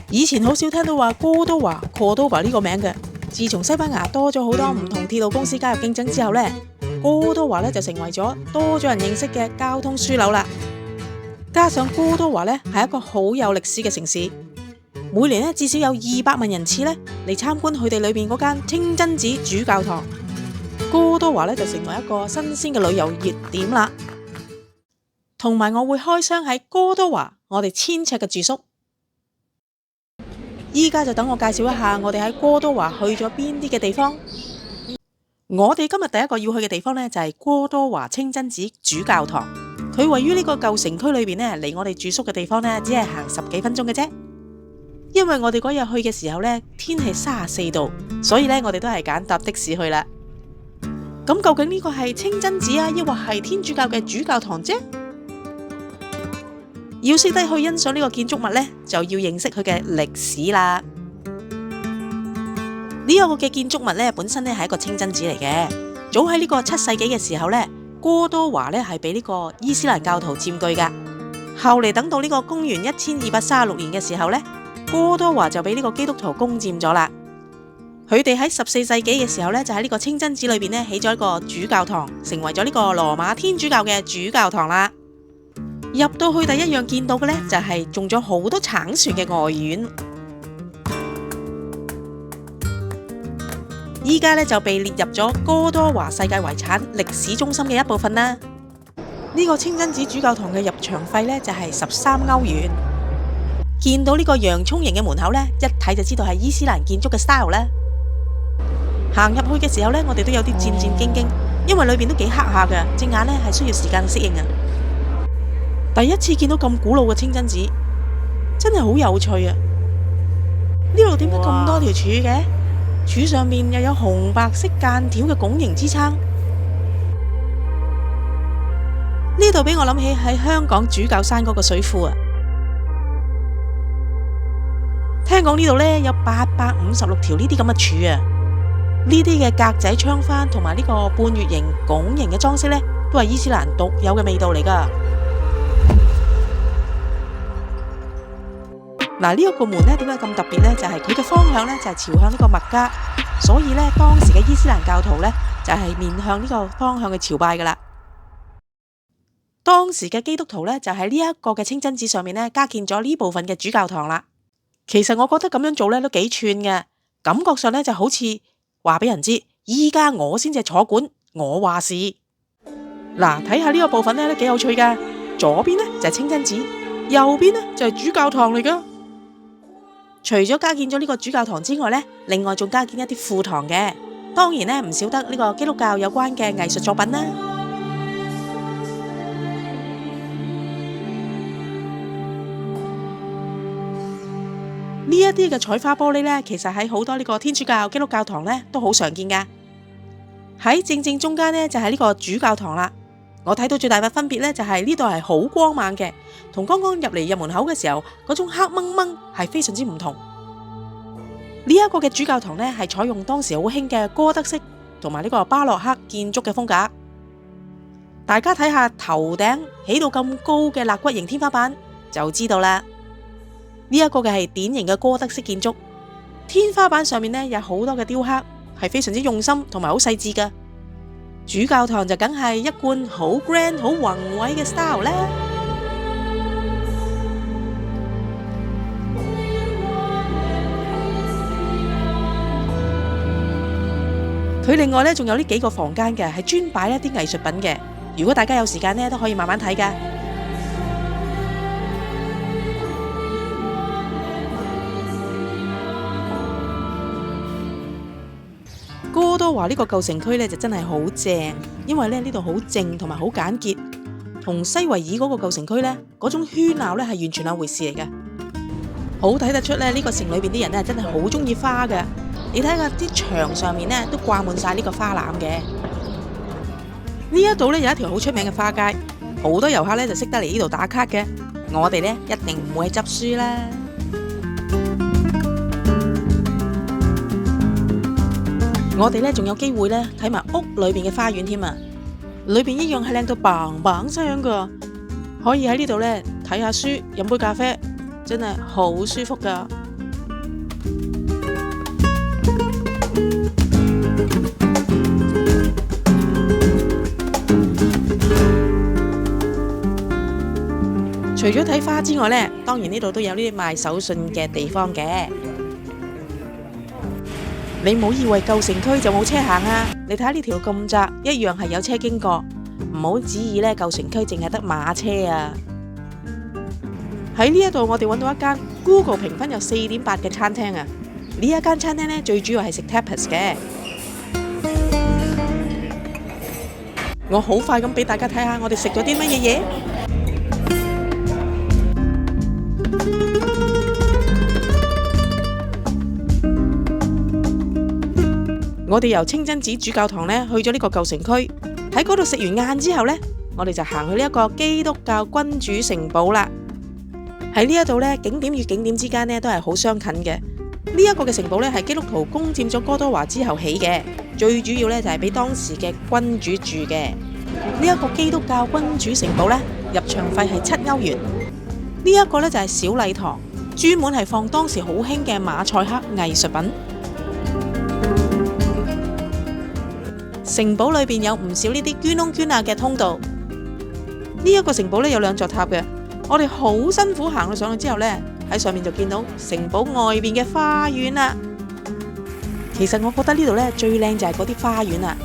以前好少聽到話哥多華 Cordova 呢個名嘅，自從西班牙多咗好多唔同鐵路公司加入競爭之後呢，哥多華咧就成為咗多咗人認識嘅交通樞紐啦。加上哥多華咧係一個好有歷史嘅城市，每年咧至少有200萬人次咧嚟參觀佢哋裏邊嗰間清真寺主教堂。哥多華咧就成為一個新鮮嘅旅遊熱點啦。同埋我會開箱喺哥多華我哋1000尺嘅住宿。依家就等我介紹一下我哋喺哥多華去咗邊啲嘅地方。我哋今日第一個要去嘅地方呢，就係哥多華清真寺主教堂。佢位於呢個舊城區裏邊呢，離我哋住宿嘅地方呢，只係行10幾分鐘嘅啫。因為我哋嗰日去嘅時候呢，天氣34度，所以呢，我哋都係揀搭的士去啦。咁究竟呢個係清真寺啊，抑或係天主教嘅主教堂啫？要識得去欣賞呢個建築物呢，就要認識佢嘅歷史啦。呢一個嘅建築物呢，本身呢係一個清真寺嚟嘅。早喺呢個7世紀嘅時候呢，哥多華呢係俾呢個伊斯蘭教徒佔據噶。後嚟等到呢個公元1236年嘅時候呢，哥多華就俾呢個基督徒攻佔咗啦。佢哋喺14世紀嘅時候呢，就喺呢個清真寺裏邊呢起咗一個主教堂，成為咗呢個羅馬天主教嘅主教堂啦。入到去第一樣見到嘅呢，就係種咗好多橙樹嘅外院，依家呢，就被列入咗哥多華世界遺產歷史中心嘅一部分啦。呢個清真寺主教堂嘅入場費呢，就係13歐元。見到呢個洋蔥形嘅門口呢，一睇就知道係伊斯蘭建築嘅 style 啦。行入去嘅時候呢，我哋都有啲戰戰兢兢，因為裏邊都幾黑下嘅，隻眼呢係需要時間適應啊。第一次見到咁古老嘅清真寺，真係好有趣啊！呢度點解咁多條柱嘅？柱上面又有紅白色間條嘅拱形支撐。呢度俾我諗起喺香港主教山嗰個水庫啊！聽講呢度呢有856條呢啲咁嘅柱啊！呢啲嘅格仔窗框同埋呢個半月形拱形嘅裝飾呢，都係伊斯蘭獨有嘅味道嚟噶。嗱，呢一個門咧點解咁特別呢？就係佢嘅方向咧就係朝向呢個麥加，所以咧當時嘅伊斯蘭教徒咧就係面向呢個方向嘅朝拜噶啦。當時嘅基督徒咧就喺呢一個嘅清真寺上面咧加建咗呢部分嘅主教堂啦。其實我覺得咁樣做咧都幾串嘅，感覺上咧就好似話俾人知，依家我先至係坐館，我話事。嗱，睇下呢個部分咧都幾有趣噶，左邊咧就係清真寺，右邊咧就係主教堂嚟噶。除咗加建咗呢個主教堂之外呢，另外仲加建一啲副堂嘅，當然呢唔少得呢個基督教有關嘅藝術作品啦。呢一啲嘅彩花玻璃呢，其實喺好多呢個天主教、基督教堂呢都好常見噶。喺正中間呢，就係呢個主教堂啦。我睇到最大嘅分別呢，就係呢度係好光猛嘅，同剛剛入門口嘅時候嗰種黑掹掹係非常之唔同。呢一個嘅主教堂呢，係採用當時好興嘅哥德式同埋呢個巴洛克建築嘅風格。大家睇下頭頂起到咁高嘅肋骨形天花板就知道啦。呢一個嘅係典型嘅哥德式建築，天花板上面呢，有好多嘅雕刻，係非常之用心同埋好細緻噶。主教堂就梗係一貫好 grand 好宏偉嘅 style 啦。佢另外呢仲有呢幾個房間嘅，係專擺一啲藝術品嘅。如果大家有時間呢，都可以慢慢睇噶。哥多華呢個舊城區呢，就真係好正，因為呢度好靜同埋好簡潔，同西維爾嗰個舊城區呢，嗰種喧鬧呢係完全兩回事嚟嘅。好睇得出呢個城裏邊啲人呢，真係好中意花嘅。你睇下啲牆上面呢，都掛滿晒呢個花籃嘅。呢一度呢，有一條好出名嘅花街，好多遊客呢就識得嚟呢度打卡嘅。我哋呢，一定唔會係執輸啦。我哋呢仲有機會呢睇埋屋裏邊嘅花園添啊！裏邊一樣係靚到嘭嘭聲噶，可以喺呢度呢睇下書，飲杯咖啡，真係好舒服噶。除咗睇花之外呢，當然呢度都有呢啲賣手信嘅地方嘅。你唔好以為舊城區就冇車行啊！你睇下呢條咁窄，一樣係有車經過。唔好指意呢舊城區淨係得馬車啊！喺呢一度我哋揾到一間 Google 評分有4.8嘅餐廳啊！呢一間餐廳呢，最主要係食 tapas 嘅。我好快咁俾大家睇下我哋食咗啲乜嘢嘢。我哋由清真寺主教堂呢去咗呢個舊城區，喺嗰度食完晏之後呢，我哋就行去呢一個基督教君主城堡啦。喺呢一度呢，景點與景點之間呢都係好相近嘅。呢一個嘅城堡呢係基督徒攻佔咗哥多華之後起嘅，最主要呢就係俾當時嘅君主住嘅。呢一個基督教君主城堡呢，入場費係7歐元。呢一個呢就係小禮堂，專門係放當時好興嘅馬賽克藝術品。城堡裏邊有唔少呢啲捐窿捐罅嘅通道。呢一個城堡呢有2座塔嘅，我哋好辛苦行到上去之後呢，喺上面就見到城堡外邊嘅花園啦。其實我覺得呢度呢最靚就係嗰啲花園啦。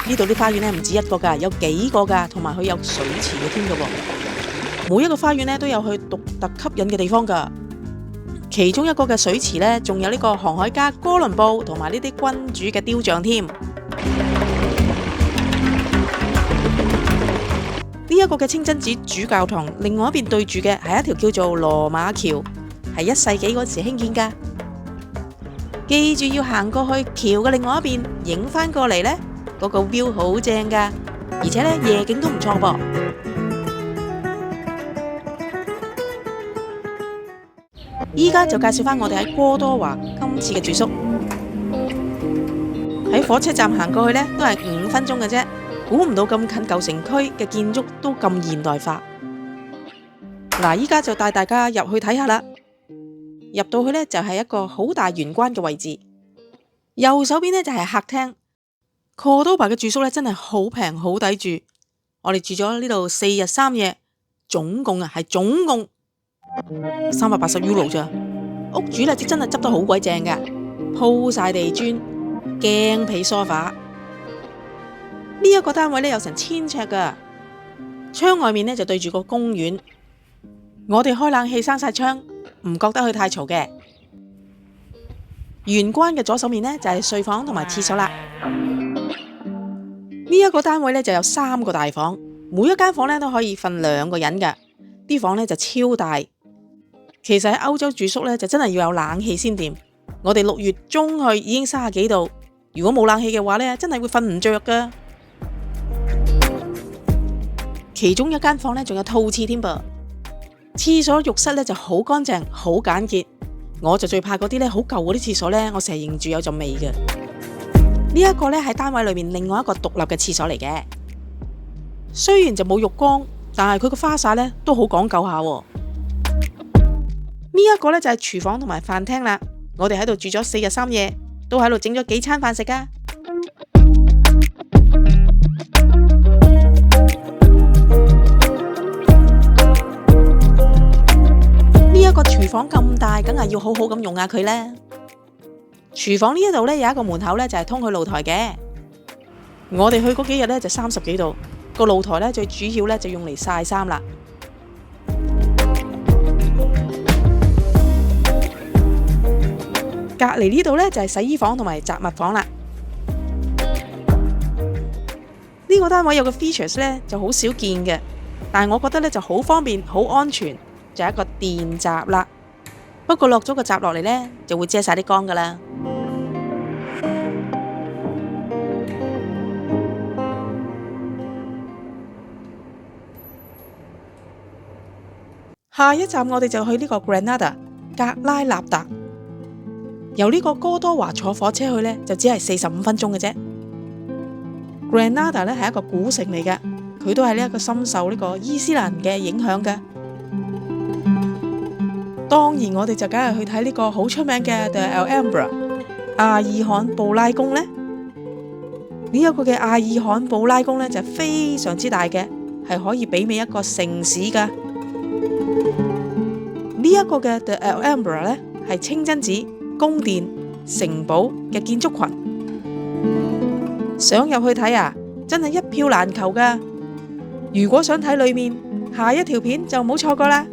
呢度啲花園呢唔止一個噶，有幾個噶，同埋佢有水池嘅添噶。每一個花園呢都有佢獨特吸引嘅地方噶。其中一個嘅水池呢，仲有呢個航海家哥倫布同埋呢啲君主嘅雕像添。呢一個嘅清真寺主教堂，另外一邊對住嘅係一條叫做羅馬橋，係1世紀嗰時興建噶。記住要行過去橋嘅另外一邊，影翻過嚟呢，嗰個 view 好正噶，而且呢夜景都唔錯噃。依家就介紹翻我哋喺哥多華今次嘅住宿。喺火車站行過去呢，都係5分鐘嘅啫。估唔到咁近舊城區嘅建築都咁現代化。嗱，依家就帶大家入去睇下啦。入到去呢，就係一個好大玄關嘅位置，右手邊呢，就係客廳。哥多華嘅住宿呢，真係好平好抵住。我哋住咗呢度4日3夜，總共380 Euro 咋。屋主呢，真係執得好鬼正噶，鋪晒地磚，鏡皮梳化。呢一個單位呢有成1000尺噶，窗外面呢就對住個公園。我哋開冷氣閂晒窗，唔覺得佢太嘈嘅。玄關嘅左手面呢就係睡房同埋廁所啦。呢一個單位呢就有3個大房，每一間房呢都可以瞓2個人噶。啲房呢就超大。其實喺歐洲住宿呢就真係要有冷氣先掂。我哋6月中去已經30幾度，如果冇冷氣嘅話呢，真係會瞓唔着噶。其中一間房呢，仲有套廁添噃。廁所浴室呢就好乾淨，好簡潔。我就最怕嗰啲呢好舊嗰啲廁所呢，我成日認住有陣味嘅。呢一個呢係單位裏面另外一個獨立嘅廁所嚟嘅。雖然就冇浴缸，但係佢個花灑呢都好講究下。呢一個呢就係廚房同埋飯廳啦。我哋喺度住咗4日3夜，都喺度整咗幾餐飯食噶。個廚房咁大，梗係要好好咁用下佢啦。廚房呢一度呢，有一個門口呢，就係通去露台嘅。我哋去嗰幾日呢，就30幾度，個露台呢，最主要呢，就用嚟曬衫啦。隔籬呢度呢，就係洗衣房同埋雜物房啦。呢個單位有個 features 呢，就好少見嘅，但係我覺得呢，就好方便，好安全。就係一個電閘啦，不過落咗個閘落嚟呢，就會遮晒啲光噶啦。下一站我哋就去呢個 Granada 格拉納達，由呢個哥多華坐火車去呢，就只係45分鐘嘅啫。Granada 呢係一個古城嚟嘅，佢都係呢一個深受呢個伊斯蘭嘅影響嘅。當然我哋就梗係去睇呢個好出名嘅 The Alhambra 阿爾罕布拉宮呢。呢一個嘅阿爾罕布拉宮呢，就非常之大嘅，係可以媲美一個城市噶。呢一個嘅 The Alhambra 呢，係清真寺、宮殿、城堡嘅建築群，想入去睇啊，真係一票難求噶。如果想睇裏面，下一條片就唔好錯過啦。